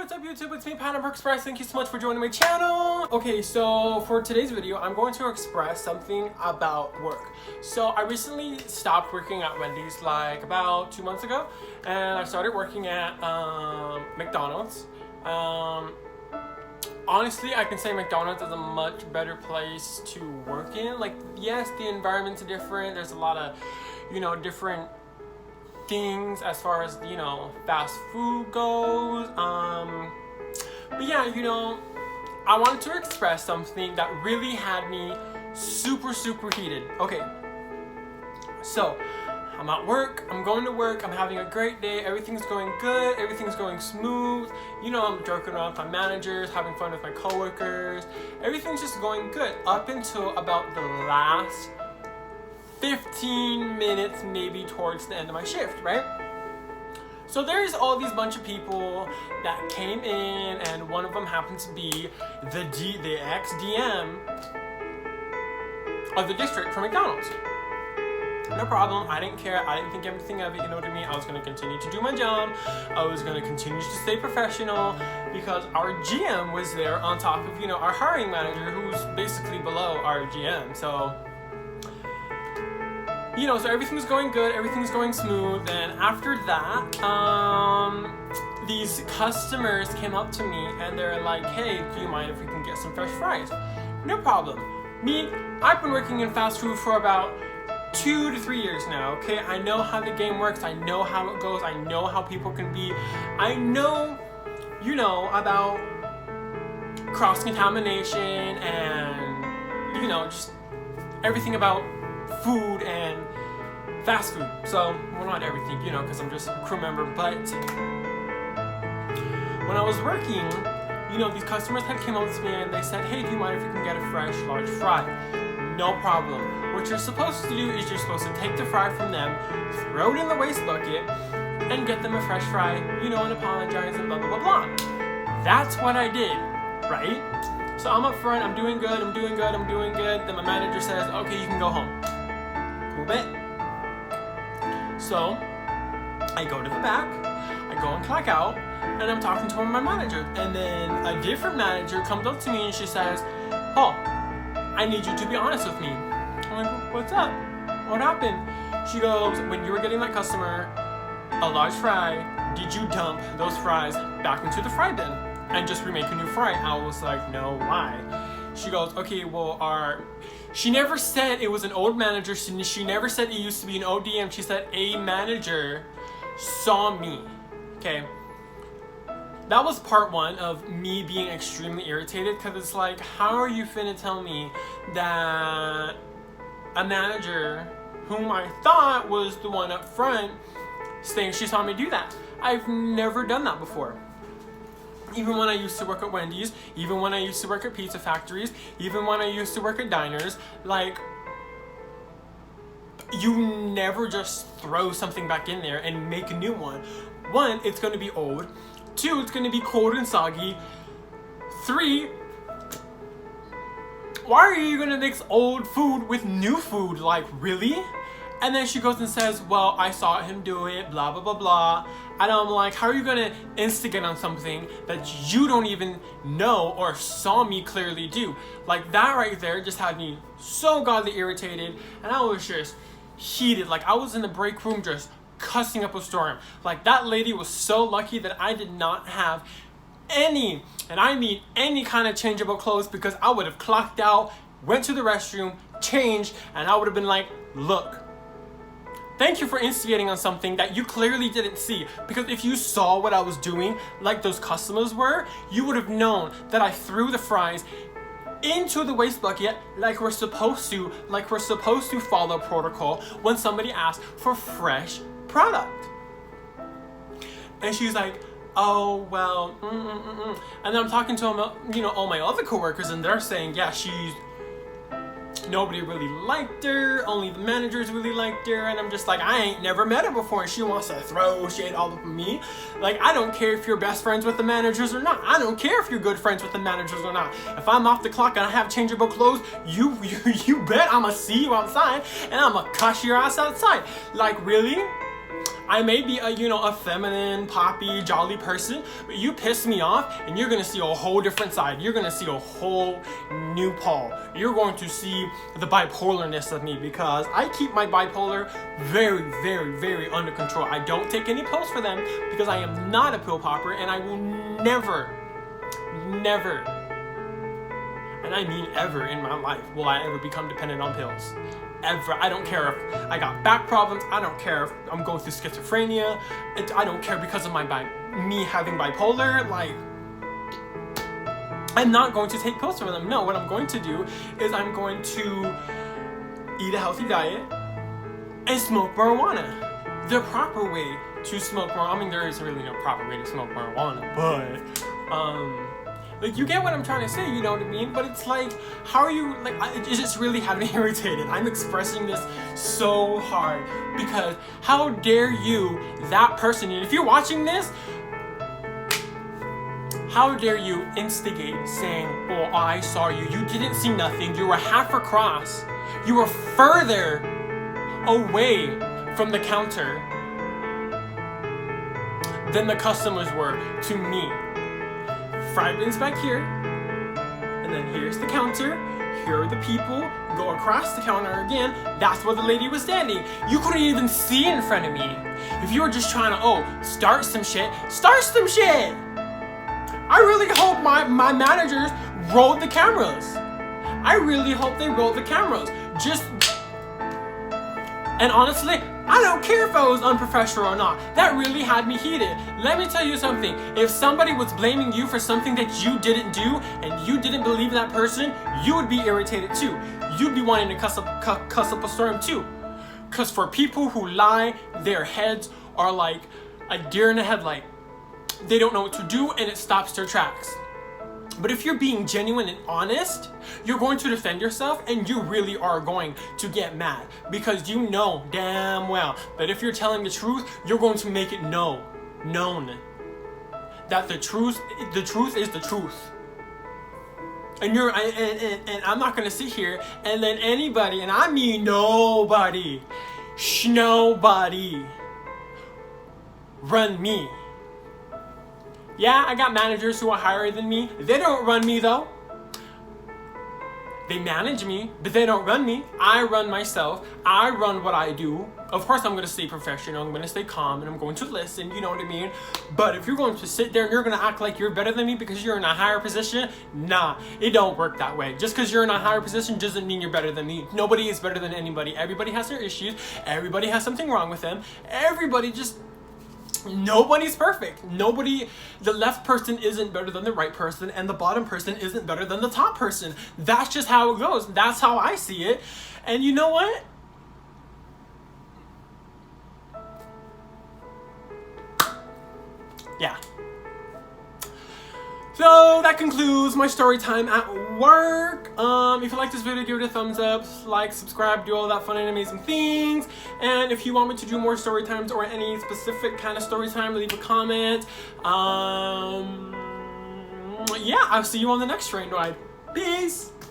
what's up YouTube? It's me, Pineapple Express. Thank you so much for joining my channel. Okay, so for today's video, I'm going to express something about work. So I recently stopped working at Wendy's like about 2 months ago, and I started working at McDonald's. Honestly, I can say McDonald's is a much better place to work in. Like, yes, the environment's different. There's a lot of, different things as far as, fast food goes. But yeah, I wanted to express something that really had me super heated. Okay, so I'm at work, I'm going to work, I'm having a great day, everything's going good, everything's going smooth. I'm joking around with my managers, having fun with my coworkers. Everything's just going good up until about the last 15 minutes, maybe towards the end of my shift, right? So there's all these bunch of people that came in, and one of them happened to be the ex-DM of the district for McDonald's. No problem, I didn't care, I didn't think anything of it, you know what I mean? I was going to continue to do my job, I was going to continue to stay professional, because our GM was there on top of, our hiring manager, who's basically below our GM, so so everything's going good, everything's going smooth, and after that, these customers came up to me and they're like, hey, do you mind if we can get some fresh fries? No problem. I've been working in fast food for about 2 to 3 years now, okay? I know how the game works, I know how it goes, I know how people can be, I know, about cross-contamination and, just everything about food and fast food. So, well, not everything, because I'm just a crew member, but when I was working, these customers had came up to me and they said, hey, do you mind if we can get a fresh large fry? No problem. What you're supposed to do is you're supposed to take the fry from them, throw it in the waste bucket, and get them a fresh fry, and apologize and blah, blah, blah, blah. That's what I did, right? So I'm up front, I'm doing good. Then my manager says, okay, you can go home. Cool bit. So I go to the back, I go and clock out, and I'm talking to my manager. And then a different manager comes up to me and she says, Paul, I need you to be honest with me. I'm like, what's up? What happened? She goes, when you were getting that customer a large fry, did you dump those fries back into the fry bin and just remake a new fry? I was like, no, why? She goes, okay, well, she never said it was an old manager. She never said it used to be an ODM. She said a manager saw me. Okay. That was part one of me being extremely irritated, because it's like, how are you finna tell me that a manager whom I thought was the one up front saying she saw me do that? I've never done that before. Even when I used to work at Wendy's, even when I used to work at pizza factories, even when I used to work at diners, like, you never just throw something back in there and make a new one. One, it's going to be old. Two, it's going to be cold and soggy. Three, why are you going to mix old food with new food? Like, really? And then she goes and says, well, I saw him do it, blah, blah, blah, blah. And I'm like, how are you going to instigate on something that you don't even know or saw me clearly do? Like, that right there just had me so godly irritated. And I was just heated. Like, I was in the break room just cussing up a storm. Like, that lady was so lucky that I did not have any, and I mean any kind of changeable clothes, because I would have clocked out, went to the restroom, changed, and I would have been like, look, thank you for instigating on something that you clearly didn't see. Because if you saw what I was doing, like those customers were, you would have known that I threw the fries into the waste bucket like we're supposed to follow protocol when somebody asks for fresh product. And she's like, oh, well, And then I'm talking to all my other coworkers, and they're saying, yeah, nobody really liked her, only the managers really liked her, and I'm just like, I ain't never met her before, and she wants to throw shade all over me. Like, I don't care if you're best friends with the managers or not. I don't care if you're good friends with the managers or not. If I'm off the clock and I have changeable clothes, you bet I'ma see you outside, and I'ma cuss your ass outside. Like, really? I may be a feminine, poppy, jolly person, but you piss me off and you're gonna see a whole different side. You're gonna see a whole new Paul. You're going to see the bipolarness of me, because I keep my bipolar very, very, very under control. I don't take any pills for them because I am not a pill popper, and I will never, and I mean ever in my life, will I ever become dependent on pills. Ever. I don't care if I got back problems. I don't care if I'm going through schizophrenia. I don't care because of me having bipolar. Like, I'm not going to take pills for them. No, what I'm going to do is I'm going to eat a healthy diet and smoke marijuana. The proper way to smoke marijuana. I mean, there is really no proper way to smoke marijuana, but like, you get what I'm trying to say, you know what I mean? But it's like, how are you, like, it just really had me irritated. I'm expressing this so hard because how dare you, that person, and if you're watching this, how dare you instigate saying, oh, I saw you, you didn't see nothing, you were half across, you were further away from the counter than the customers were to me. Fried beans back here, and then here's the counter, here are the people, go across the counter again, that's where the lady was standing. You couldn't even see in front of me. If you were just trying to, start some shit. I really hope my managers rolled the cameras. I really hope they rolled the cameras. And honestly, I don't care if I was unprofessional or not. That really had me heated. Let me tell you something. If somebody was blaming you for something that you didn't do and you didn't believe that person, you would be irritated too. You'd be wanting to cuss up a storm too. Because for people who lie, their heads are like a deer in a headlight. They don't know what to do, and it stops their tracks. But if you're being genuine and honest, you're going to defend yourself, and you really are going to get mad, because you know damn well that if you're telling the truth, you're going to make it known that the truth is the truth. And I'm not going to sit here and let anybody, and I mean nobody, run me. Yeah, I got managers who are higher than me. They don't run me though. They manage me, but they don't run me. I run myself. I run what I do. Of course, I'm going to stay professional. I'm going to stay calm, and I'm going to listen. You know what I mean? But if you're going to sit there and you're going to act like you're better than me because you're in a higher position, nah, it don't work that way. Just because you're in a higher position doesn't mean you're better than me. Nobody is better than anybody. Everybody has their issues. Everybody has something wrong with them. Nobody's perfect. The left person isn't better than the right person, and the bottom person isn't better than the top person. That's just how it goes. That's how I see it. And you know what? Yeah. So that concludes my story time at work. If you like this video, give it a thumbs up, like, subscribe, do all that fun and amazing things. And if you want me to do more story times or any specific kind of story time, leave a comment. Yeah, I'll see you on the next train ride. Peace.